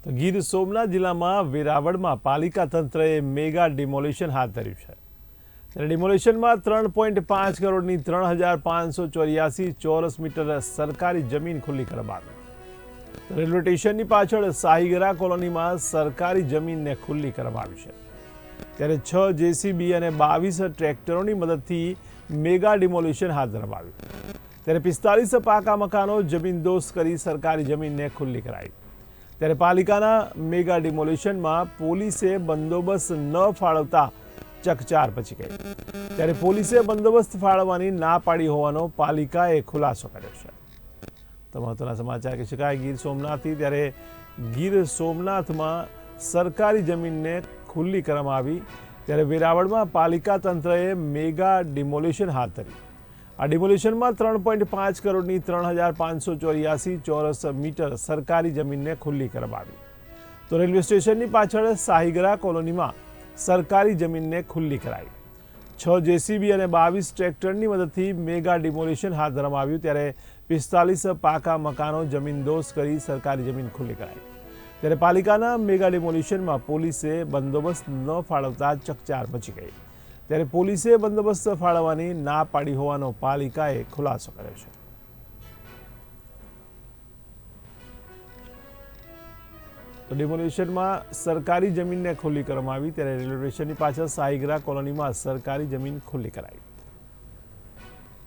તો ગીર સોમનાથ જિલ્લામાં વેરાવળમાં પાલિકા તંત્રએ મેગા ડિમોલિશન હાથ ધર્યું છે. ત્યારે ડિમોલિશનમાં 3.5 કરોડની 3584 ચોરસ મીટર સરકારી જમીન ખુલ્લી કરવામાં આવી. રેલવે સ્ટેશનની પાછળ સાહીગરા કોલોનીમાં સરકારી જમીનને ખુલ્લી કરવામાં આવી છે. ત્યારે 6 જેસીબી અને 22 ટ્રેક્ટરોની મદદથી મેગા ડિમોલિશન હાથ ધરવામાં આવ્યું. ત્યારે 45 પાકા મકાનો જમીનદોસ્ત કરી સરકારી જમીનને ખુલ્લી કરાઈ. ત્યારે પાલિકાના મેગા ડિમોલિશનમાં પોલીસે બંદોબસ્ત ન ફાળવતા ચકચાર પચી ગઈ. ત્યારે પોલીસે બંદોબસ્ત ફાળવવાની ના પાડી હોવાનો પાલિકાએ ખુલાસો કર્યો છે. તો મહત્વના સમાચાર કહી શકાય ગીર સોમનાથથી. ત્યારે ગીર સોમનાથમાં સરકારી જમીનને ખુલ્લી કરવામાં આવી. ત્યારે વેરાવળમાં પાલિકા તંત્રએ મેગા ડિમોલિશન હાથ ધર્યું. આ ડિમોલિશનમાં 3.5 કરોડની 3584 ચોરસ મીટર સરકારી જમીનને ખુલ્લી કરવામાં આવી. તો રેલવે સ્ટેશનની પાછળ સાહીગરા કોલોનીમાં સરકારી જમીનને ખુલ્લી કરાઈ. 6 જેસીબી અને 22 ટ્રેક્ટરની મદદથી મેગા ડિમોલિશન હાથ ધરવામાં આવ્યું. ત્યારે 45 પાકા મકાનો જમીનદોસ્ત કરી સરકારી જમીન ખુલ્લી કરાઈ. ત્યારે પાલિકાના મેગા ડિમોલિશનમાં પોલીસે બંદોબસ્ત ન ફાળવતા ચકચાર મચી ગઈ. ત્યારે પોલીસે બંદોબસ્ત ફાળવવાની ના પાડી હોવાનો પાલિકાએ ખુલાસો કર્યો છે. તો ડિમોલિશનમાં સરકારી જમીનને ખુલ્લી કરવામાં આવી. ત્યારે રેલવે સ્ટેશનની પાછળ સાહીગરા કોલોનીમાં સરકારી જમીન ખુલ્લી કરાઈ.